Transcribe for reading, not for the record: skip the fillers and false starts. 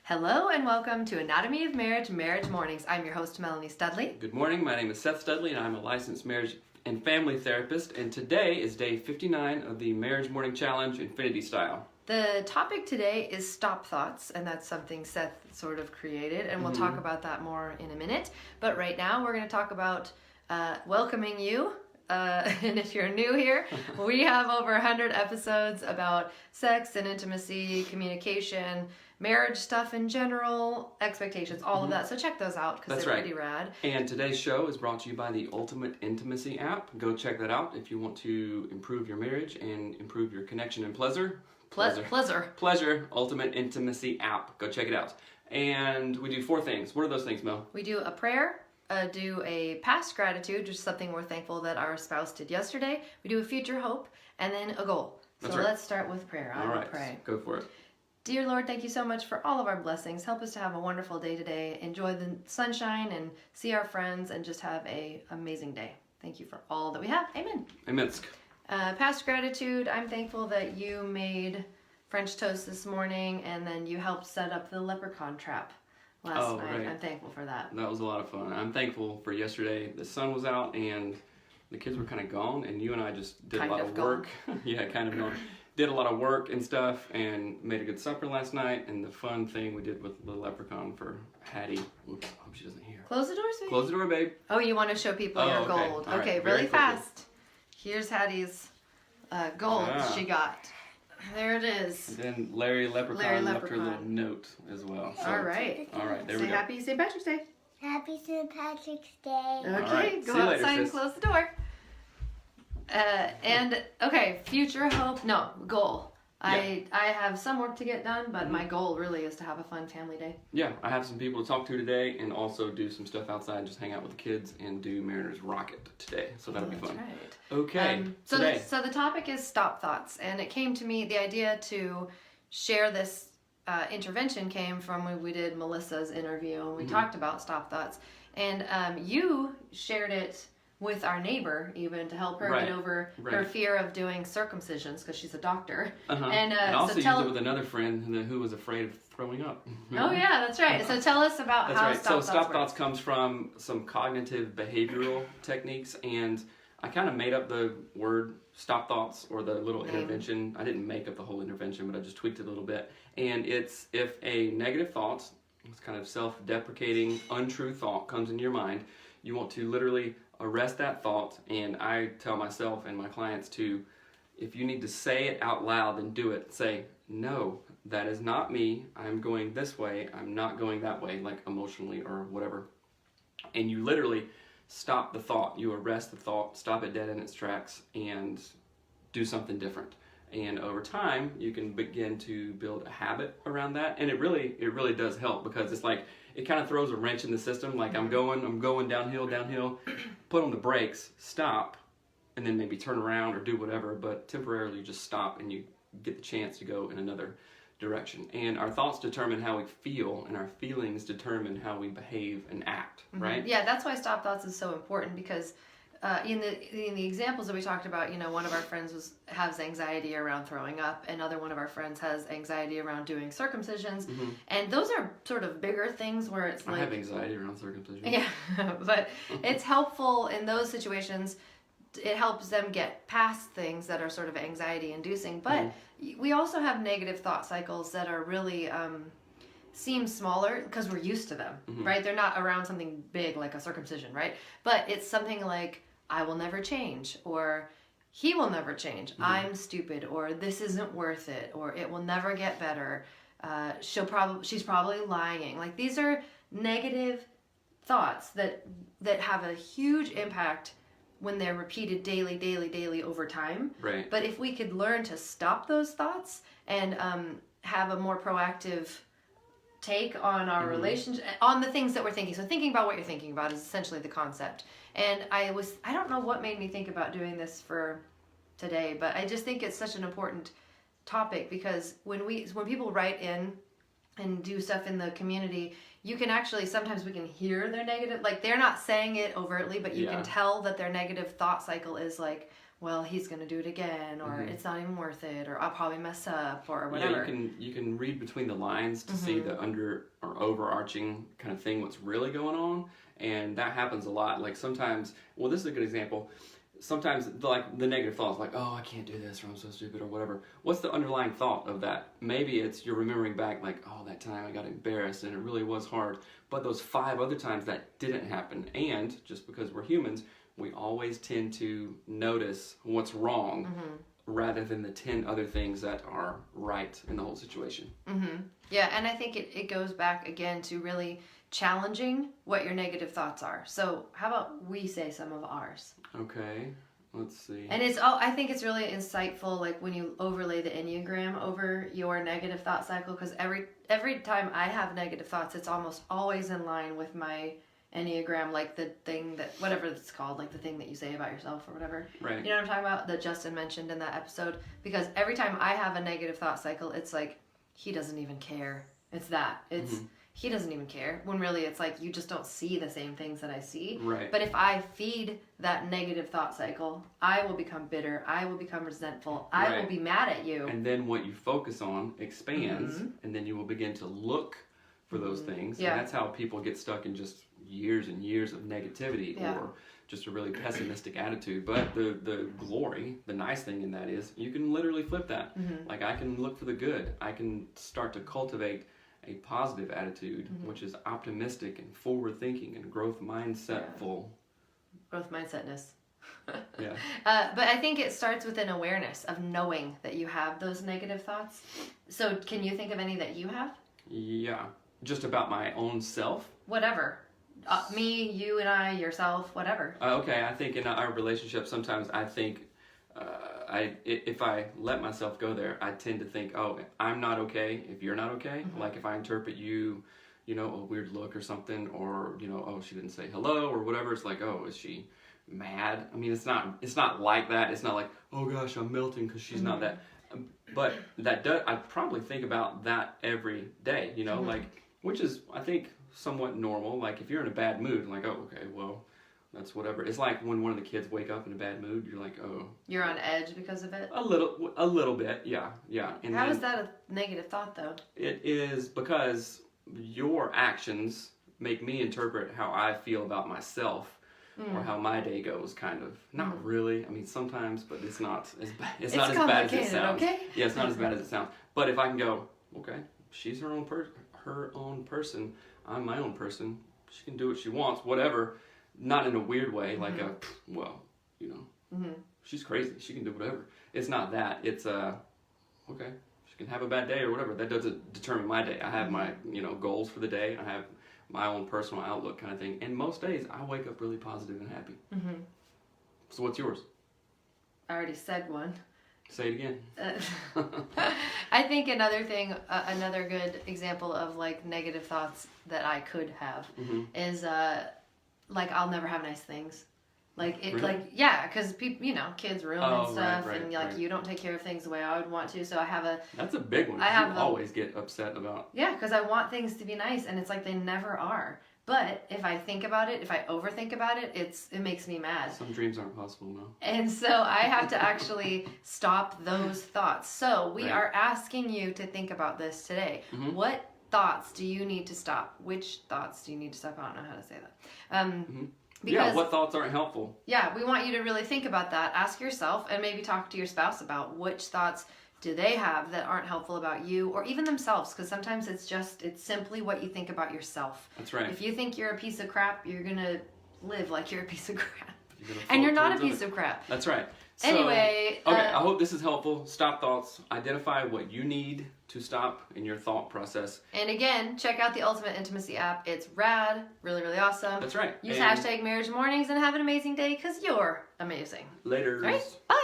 Hello and welcome to Anatomy of Marriage, Marriage Mornings. I'm your host, Melanie Studley. Good morning, my name is Seth Studley and I'm a licensed marriage and family therapist, and today is day 59 of the Marriage Morning Challenge Infinity Style. The topic today is stop thoughts, and that's something Seth sort of created, and we'll talk about that more in a minute. But right now we're going to talk about welcoming you. And if you're new here, we have over 100 episodes about sex and intimacy, communication, marriage stuff in general, expectations, all of that. So check those out because they're pretty rad. And today's show is brought to you by the Ultimate Intimacy app. Go check that out if you want to improve your marriage and improve your connection and pleasure. Ultimate Intimacy app. Go check it out. And we do 4 things. What are those things, Mel? We do a prayer, do a past gratitude, just something we're thankful that our spouse did yesterday. We do a future hope, and then a goal. So let's start with prayer. I will pray. Go for it. Dear Lord, thank you so much for all of our blessings. Help us to have a wonderful day today. Enjoy the sunshine and see our friends and just have an amazing day. Thank you for all that we have. Amen. Amen. Past gratitude, I'm thankful that you made French toast this morning and then you helped set up the leprechaun trap last night. Right. I'm thankful for that. That was a lot of fun. I'm thankful for yesterday. The sun was out and the kids were kind of gone, and you and I just did a lot of work. Yeah, kind of gone. Did a lot of work and stuff and made a good supper last night, and the fun thing we did with the leprechaun for Hattie. Oops, I hope she doesn't hear. Close the door, sweetie. Close the door, babe. Oh, you want to show people your gold. Okay, really fast. Here's Hattie's gold she got. There it is. And then Larry Leprechaun left her a little note as well. So, all right, there we go. Say Happy St. Patrick's Day. Happy St. Patrick's Day. Okay, go outside and close the door. Future hope. No, goal. Yeah. I have some work to get done, but my goal really is to have a fun family day. Yeah, I have some people to talk to today and also do some stuff outside, just hang out with the kids and do Mariner's Rocket today. So that'll be fun. Right. Okay. So the topic is stop thoughts, and it came to me, the idea to share this intervention came from when we did Melissa's interview and we talked about stop thoughts. And you shared it with our neighbor, even to help her get over her fear of doing circumcisions because she's a doctor. And also used it with another friend who was afraid of throwing up. Oh yeah, that's right. So tell us about how stop thoughts comes from some cognitive behavioral techniques, and I kind of made up the word stop thoughts, or the little intervention. I didn't make up the whole intervention, but I just tweaked it a little bit. And it's if a negative thought, it's kind of self-deprecating, untrue thought comes into your mind, you want to literally arrest that thought. And I tell myself and my clients to, if you need to say it out loud, then do it. Say, no, that is not me. I'm going this way. I'm not going that way, like emotionally or whatever. And you literally stop the thought. You arrest the thought, stop it dead in its tracks, and do something different. And over time, you can begin to build a habit around that. And it really does help, because it's like, it kind of throws a wrench in the system. Like I'm going downhill, put on the brakes, stop, and then maybe turn around or do whatever, but temporarily you just stop and you get the chance to go in another direction. And our thoughts determine how we feel, and our feelings determine how we behave and act, right? Yeah, that's why stop thoughts is so important, because in the examples that we talked about, one of our friends has anxiety around throwing up, another one of our friends has anxiety around doing circumcisions, and those are sort of bigger things where it's like... I have anxiety around circumcision. Yeah, but it's helpful in those situations. It helps them get past things that are sort of anxiety inducing, but we also have negative thought cycles that are really... seem smaller because we're used to them, right? They're not around something big like a circumcision, right? But it's something like, I will never change, or he will never change, I'm stupid, or this isn't worth it, or it will never get better, she's probably lying. Like, these are negative thoughts that have a huge impact when they're repeated daily over time. Right. But if we could learn to stop those thoughts and have a more proactive take on our relationship, on the things that we're thinking. So thinking about what you're thinking about is essentially the concept. And I don't know what made me think about doing this for today, but I just think it's such an important topic, because when people write in and do stuff in the community, you can actually, sometimes we can hear their negative, like they're not saying it overtly, but you can tell that their negative thought cycle is like, well, he's going to do it again, or Mhm. it's not even worth it, or I'll probably mess up, or whatever. Yeah, you can read between the lines to see the under or overarching kind of thing, what's really going on, and that happens a lot. Like sometimes, well, this is a good example. Sometimes the negative thoughts, like, oh, I can't do this, or I'm so stupid, or whatever. What's the underlying thought of that? Maybe it's you're remembering back, like, oh, that time I got embarrassed and it really was hard. But those 5 other times that didn't happen, and just because we're humans, we always tend to notice what's wrong rather than the 10 other things that are right in the whole situation. Yeah, and I think it goes back again to really challenging what your negative thoughts are. So how about we say some of ours? Okay, let's see. And I think it's really insightful, like when you overlay the Enneagram over your negative thought cycle, because every time I have negative thoughts, it's almost always in line with my Enneagram, like the thing that, whatever it's called, like the thing that you say about yourself or whatever. Right. You know what I'm talking about? That Justin mentioned in that episode. Because every time I have a negative thought cycle, it's like, he doesn't even care. It's that. It's, he doesn't even care. When really it's like, you just don't see the same things that I see. Right. But if I feed that negative thought cycle, I will become bitter. I will become resentful. I will Right. be mad at you. And then what you focus on expands, and then you will begin to look for those things. Yeah. And that's how people get stuck in just years and years of negativity Yeah. or just a really pessimistic attitude. But the glory, the nice thing in that is you can literally flip that. Like I can look for the good. I can start to cultivate a positive attitude, which is optimistic and forward thinking and growth mindsetful. Growth mindsetness. Yeah. But I think it starts with an awareness of knowing that you have those negative thoughts. So can you think of any that you have? Yeah. Just about my own self. Whatever. Me, you and I, yourself, whatever. Okay, I think in our relationship, sometimes I think if I let myself go there, I tend to think, oh, I'm not okay if you're not okay. Like if I interpret you, a weird look or something, or oh, she didn't say hello or whatever. It's like, oh, is she mad? I mean, it's not like that. It's not like, oh gosh, I'm melting because she's not that. But I probably think about that every day. Like, which is I think somewhat normal. Like if you're in a bad mood, like, oh, okay, well, that's whatever. It's like when one of the kids wake up in a bad mood, you're like, oh. You're on edge because of it? A little bit, yeah. And How is that a negative thought, though? It is because your actions make me interpret how I feel about myself or how my day goes, kind of. Not really. I mean, sometimes, but it's not as bad. It's not as bad as it sounds. Okay? Yeah, it's not as bad as it sounds. But if I can go, okay, she's her own person. I'm my own person. She can do what she wants, whatever. Not in a weird way, like she's crazy. She can do whatever. It's not that. It's okay, she can have a bad day or whatever. That doesn't determine my day. I have my, goals for the day. I have my own personal outlook kind of thing. And most days, I wake up really positive and happy. So what's yours? I already said one. Say it again. I think another thing, another good example of like negative thoughts that I could have is like I'll never have nice things. Like it, Really? like yeah, because people, kids ruin and stuff, right, and like right. you don't take care of things the way I would want to. So I have That's a big one. You always get upset about. Yeah, because I want things to be nice, and it's like they never are. But if I think about it, if I overthink about it, it makes me mad. Some dreams aren't possible, no. And so I have to actually stop those thoughts. So we Right. are asking you to think about this today. What thoughts do you need to stop? Which thoughts do you need to stop? I don't know how to say that. Because, what thoughts aren't helpful? Yeah, we want you to really think about that. Ask yourself and maybe talk to your spouse about which thoughts do they have that aren't helpful about you or even themselves, because sometimes it's simply what you think about yourself. That's right. If you think you're a piece of crap, you're going to live like you're a piece of crap. You're And you're not a piece of crap. That's right. So, Anyway, okay, I hope this is helpful. Stop thoughts. Identify what you need to stop in your thought process. And again, check out the Ultimate Intimacy app. It's rad, really, really awesome. That's right. Use And #MarriageMornings and have an amazing day because you're amazing. Later. All right? Bye.